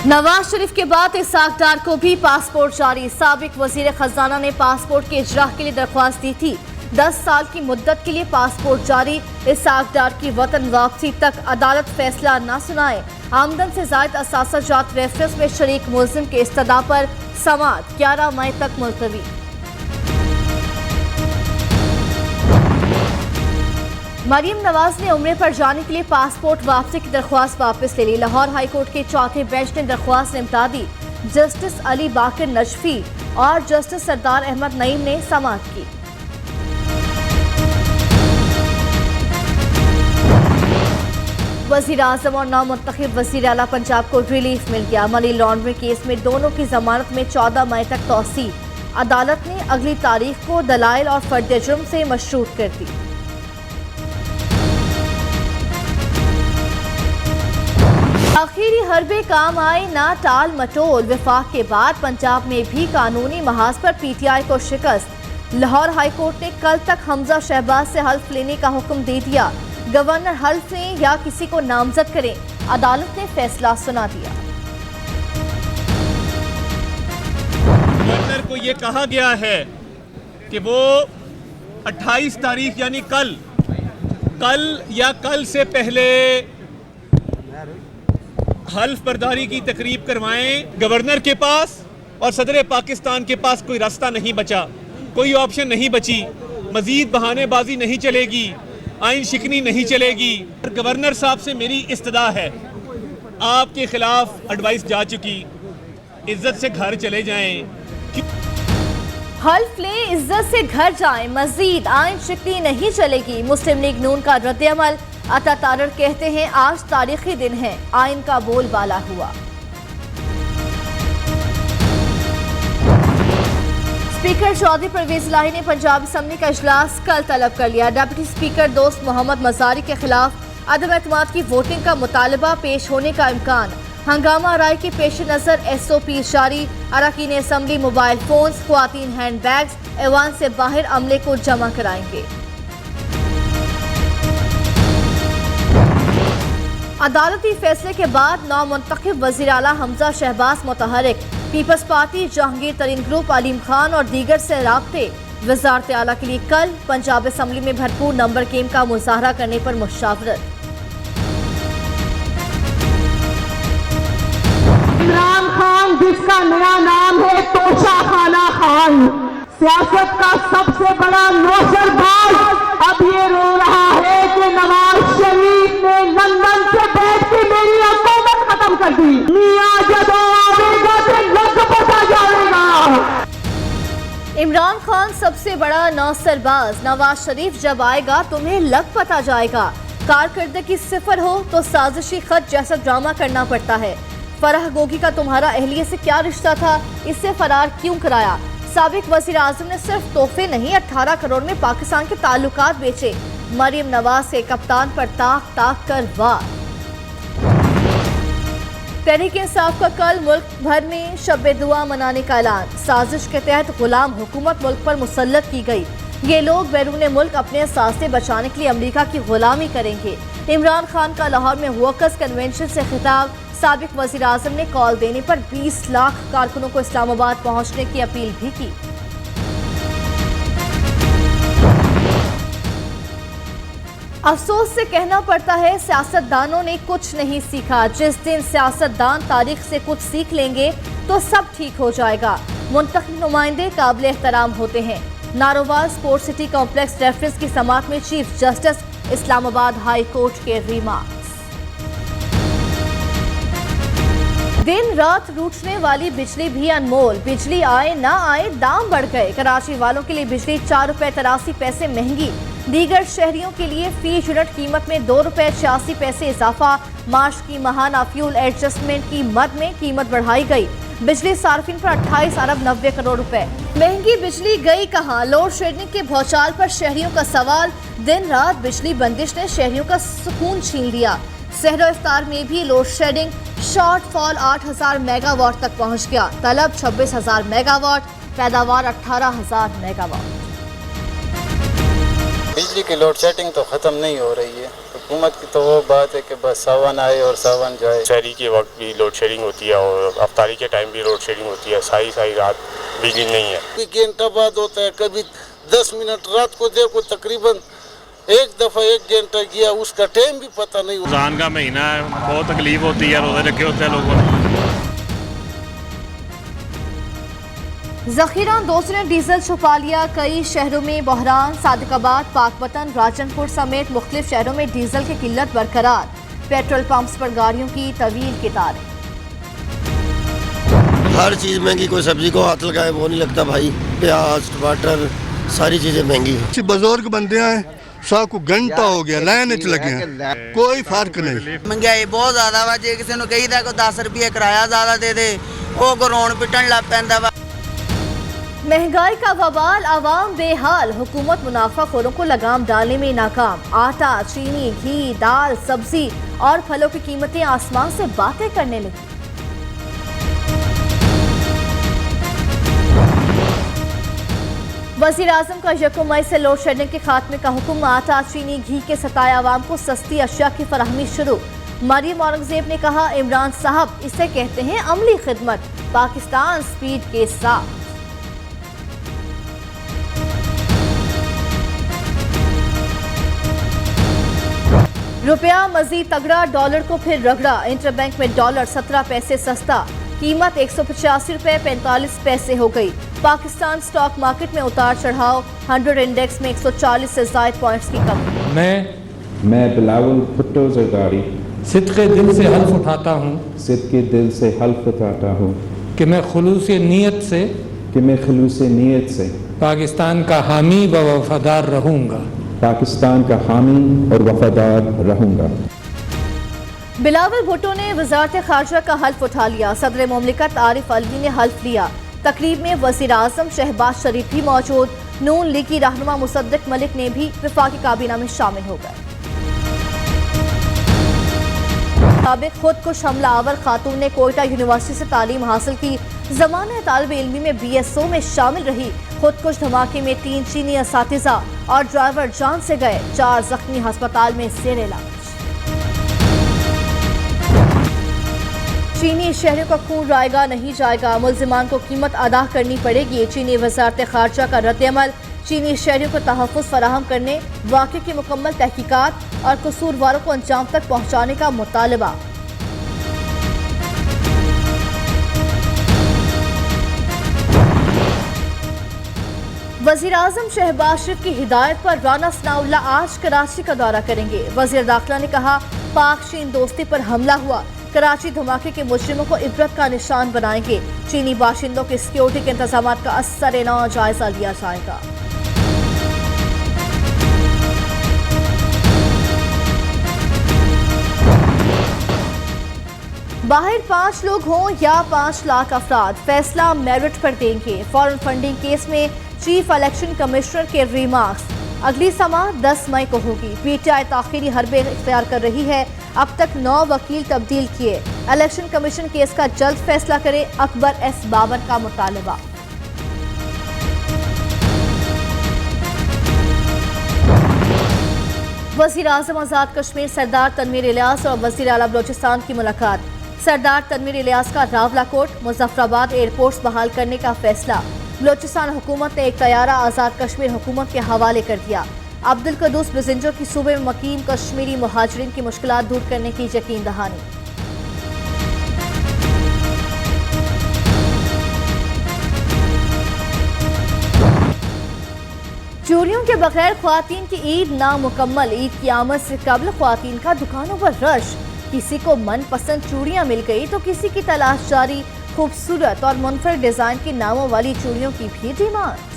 नवाज शरीफ के बाद इसाक डार को भी पासपोर्ट जारी। साबिक वजीर खजाना ने पासपोर्ट के इजरा के लिए दरख्वास्त दी थी। 10 साल की मुद्दत के लिए पासपोर्ट जारी। इसाक डार की वतन वापसी तक अदालत फैसला न सुनाए। आमदन से जायद असासाजात रेफरेंस में शरीक मुल्जिम के इस्तदा पर समाअत 11 मई तक मुलतवी। मरीम नवाज ने उम्रे पर जाने के लिए पासपोर्ट वापसी की दरख्वास्त वापस ले ली। लाहौर हाईकोर्ट के चौथे बेंच ने दरख्वास्त निपटा दी। जस्टिस अली बाकर नजफी और जस्टिस सरदार अहमद नईम ने समाअत की। वजीर आजम और नामुंतखब वजीर आला पंजाब को रिलीफ मिल गया। मनी लॉन्ड्रिंग केस में दोनों की जमानत में 14 मई तक तौसी। अदालत ने अगली तारीख को दलाइल और फर्द जुर्म से मशरूत कर दी। आखिरी हरबे काम आए ना टाल मटोल। विफाक के बाद पंजाब में भी कानूनी महाज पर पीटीआई को शिकस्त। लाहौर हाईकोर्ट ने कल तक हमजा शहबाज से हल्फ लेने का हुक्म दे दिया। गवर्नर हल्फ लें या किसी को नामजद करें, अदालत ने फैसला सुना दिया। गवर्नर को ये कहा गया है कि वो 28 तारीख यानी कल या कल से पहले हल्फ बर्दारी की तकरीब करवाएं। गवर्नर के पास और सदर पाकिस्तान के पास कोई रास्ता नहीं बचा, कोई ऑप्शन नहीं बची। मजीद बहानेबाजी नहीं चलेगी, आइन शिकनी नहीं चलेगी। गवर्नर साहब से मेरी इस्तदा है, आपके खिलाफ एडवाइस जा चुकी, इज्जत से घर चले जाएं। हल्फ लें, इज्जत से घर जाएं, मजीद आइन शिकनी नहीं चलेगी। मुस्लिम लीग नून का रद्द-ए-अमल। अता तारर कहते हैं आज तारीखी दिन है, आइन का बोलबाला हुआ। स्पीकर चौधरी परवेज इलाही ने पंजाब असम्बली का इजलास कल तलब कर लिया। डिप्टी स्पीकर दोस्त मोहम्मद मजारी के खिलाफ अदम एतमाद की वोटिंग का मुतालबा पेश होने का इम्कान। हंगामा राय के पेश नजर SOP जारी। अरकान असम्बली मोबाइल फोन्स, ख्वातीन हैंड बैग्स ऐवान से बाहर अमले को जमा कराएंगे। अदालती फैसले के बाद नामुंतखब वजीर आला हमजा शहबाज मुतहरिक। पीपल्स पार्टी, जहांगीर तरीन ग्रुप, अलीम खान और दीगर से राब्ते। वजारत आला के लिए कल पंजाब असम्बली में भरपूर नंबर गेम का मुजाहरा करने पर मुशावरत। इमरान खान जिसका नया नाम है तोशा खाना खान, सियासत का सबसे बड़ा नौसरबाज, अब ये रो रहा है कि नवाज शरीफ ने लंदन से बैठ के मेरी हुकूमत खत्म कर दी। मियां जब आवेगा तो लग पता जाएगा। इमरान खान सबसे बड़ा नौसरबाज, नवाज शरीफ जब आएगा तुम्हें लग पता जाएगा। कारकर्दगी सिफर हो तो साजिशी खत जैसा ड्रामा करना पड़ता है। फराह गोगी का तुम्हारा अहलिया से क्या रिश्ता था, इससे फरार क्यों कराया? साबिक वजीर आजम ने सिर्फ तोहफे नहीं 18 करोड़ में पाकिस्तान के ताल्लुकात बेचे। मरीम नवाज के कप्तान पर ताक ताक कर वार। तहरीक इंसाफ का कल मुल्क भर में शब दुआ मनाने का ऐलान। साजिश के तहत गुलाम हुकूमत मुल्क पर मुसल्लत की गई। ये लोग बैरून मुल्क अपने सासे बचाने के लिए अमरीका की गुलामी करेंगे। इमरान खान का लाहौर में वर्कर्स कन्वेंशन से खिताब। साबिक वजीर आजम ने कॉल देने पर 20 लाख कारकुनों को इस्लामाबाद पहुंचने की अपील भी की। अफसोस से कहना पड़ता है सियासतदानों ने कुछ नहीं सीखा। जिस दिन सियासतदान तारीख से कुछ सीख लेंगे तो सब ठीक हो जाएगा। मुंतखब नुमाइंदे काबिल एहतराम होते हैं। Narowal sports city complex reference की समाअत में chief justice Islamabad high court के रिमार्क्स। दिन रात रूठने वाली बिजली भी अनमोल। बिजली आए ना आए दाम बढ़ गए। कराची वालों के लिए बिजली 4 रुपए 83 पैसे महंगी। दीगर शहरियों के लिए फी यूनिट कीमत में 2 रुपए 86 पैसे इजाफा। मार्च की माहाना फ्यूल एडजस्टमेंट की मद में कीमत बढ़ाई गई। बिजली सार्फिन पर 28 अरब 90 करोड़ रुपए। महंगी बिजली गई कहाँ? लोड शेडिंग के भौचाल पर शहरियों का सवाल। दिन रात बिजली बंदिश ने शहरियों का सुकून छीन लिया। सहरो इफ्तार में भी लोड शेडिंग। शॉर्टफॉल 8000 मेगावाट तक पहुंच गया। तलब 26,000 मेगावाट, पैदावार 18,000 मेगावाट। बिजली की लोड शेडिंग तो ख़त्म नहीं हो रही है। हुकूमत की तो वो बात है कि बस सावन आए और सावन जाए। शहरी के वक्त भी लोड शेडिंग होती है और अफ्तारी के टाइम भी लोड शेडिंग होती है। सारी रात बिजली नहीं है। कभी घंटा बाद होता है, कभी 10 मिनट। रात को देखो तकरीबन एक दफ़ा 1 घंटा गया, उसका टाइम भी पता नहीं। रमज़ान का महीना है, बहुत तकलीफ होती है, रोज़े रखे होते हैं लोगों ने। जखीरा दोस्तों ने डीजल छुपा लिया, कई शहरों में बहरान। सादिकाबाद, पाकपतन, राजनपुर समेत मुख्तलिफ शहरों में डीजल की किल्लत बरकरार। पेट्रोल पंप्स पर गाड़ियों की तवील कतारें। हर चीज़ महंगी, कोई सब्जी को हाथ लगाए वो नहीं लगता भाई। प्याज, टमाटर, सारी चीज़ें महंगी। बुजुर्ग बंदे हैं, सब को घंटा हो गया लाइन च लगे हैं, कोई फर्क नहीं। महंगाई बहुत ज़्यादा वा, जे किसी को कहीदा को 10 रुपये किराया ज़्यादा दे दे, वो रोन पिटन लग पैंदा वा। महंगाई का वबाल, आवाम बेहाल। हुकूमत मुनाफाखोरों को लगाम डालने में नाकाम। आटा, चीनी, घी, दाल, सब्जी और फलों की कीमतें आसमान से बातें करने लगी। वज़ीर आज़म का 1 मई से लोड शेडिंग के खात्मे का हुक्म। आटा, चीनी, घी के सताए आवाम को सस्ती अशिया की फराहमी शुरू। मरियम औरंगजेब ने कहा, इमरान साहब इसे कहते हैं अमली खिदमत। पाकिस्तान स्पीड के साथ। रुपया मजीद तगड़ा, डॉलर को फिर रगड़ा। इंटरबैंक में डॉलर 17 पैसे सस्ता, कीमत 185 रुपये 45 पैसे हो गई। पाकिस्तान स्टॉक मार्केट में उतार चढ़ाव, 100 इंडेक्स में 140 से ज़ायद पॉइंट्स की कमी। मैं बिलावल भुट्टो ज़रदारी सिद्क़े दिल से हल्फ उठाता हूँ कि मैं खुलूस नीयत से पाकिस्तान का हामी व वफादार रहूँगा। बिलावल भुट्टो ने वज़ारत ख़ारजा का हल्फ उठा लिया। सदर मुमलिकत आरिफ अलवी ने हल्फ लिया। तकरीब में वज़ीर आज़म शहबाज शरीफ भी मौजूद। नून लीग की रहनुमा मुसद्दिक मलिक ने भी वफाकी काबीना में शामिल हो गए। साबिक़ खुदकुश हमला आवर खातून ने कोयटा यूनिवर्सिटी से तालीम हासिल की। ज़माने तालिब इल्मी में BSO में शामिल रही। खुदकुश धमाके में 3 चीनी असातिज़ा और ड्राइवर जान से गए, 4 जख्मी अस्पताल में ज़ेर इलाज। चीनी शहरियों का खून रायगा नहीं जाएगा, मुल्जिमान को कीमत अदा करनी पड़ेगी। चीनी वज़ारत ख़ारजा का रद्द-ए-अमल। चीनी शहरियों को तहफ़्फ़ुज़ फराहम करने, वाक़े की मुकम्मल तहकीकात और कसूरवारों को अंजाम तक पहुँचाने का मुतालबा। वज़ीर आज़म शहबाज शरीफ की हिदायत पर राना सनाउल्लाह आज कराची का दौरा करेंगे। वज़ीर दाखिला ने कहा, पाक चीन दोस्ती पर हमला हुआ, कराची धमाके के मुजरिमों को इबरत का निशान बनाएंगे। चीनी बाशिंदों के सिक्योरिटी के इंतजाम का असर-ए-नौ जायजा लिया जाएगा। बाहर 5 लोग हों या 5 लाख अफराद, फैसला मेरिट पर देंगे। फॉरेन फंडिंग केस में चीफ इलेक्शन कमिश्नर के रिमार्क्स। अगली समाअत 10 मई को होगी। PTI ताखीरी हरबे इख्तियार कर रही है। अब तक 9 वकील तब्दील किए। इलेक्शन कमीशन केस का जल्द फैसला करे, अकबर S बाबर का मुतालबा। वज़ीर आज़म आज़ाद कश्मीर सरदार तनवीर इलियास और वज़ीर आला बलोचिस्तान की मुलाकात। सरदार तनवीर इलियास का रावलाकोट, मुजफ्फराबाद एयरपोर्ट्स बहाल करने का फैसला। बलोचिस्तान हुकूमत ने एक तैयारा आज़ाद कश्मीर हुकूमत के हवाले कर दिया। अब्दुल कदूस बिजिंजो की सूबे में मकीन कश्मीरी मुहाजिरीन की मुश्किलात दूर करने की यकीन दहानी। चोरियों के बगैर ख्वातीन की ईद नामुकम्मल। ईद की आमद से कबल ख्वातीन का दुकानों पर रश। किसी को मनपसंद चूड़ियां मिल गई तो किसी की तलाश जारी। खूबसूरत और मुनफरद डिजाइन के नामों वाली चूड़ियों की भी डिमांड।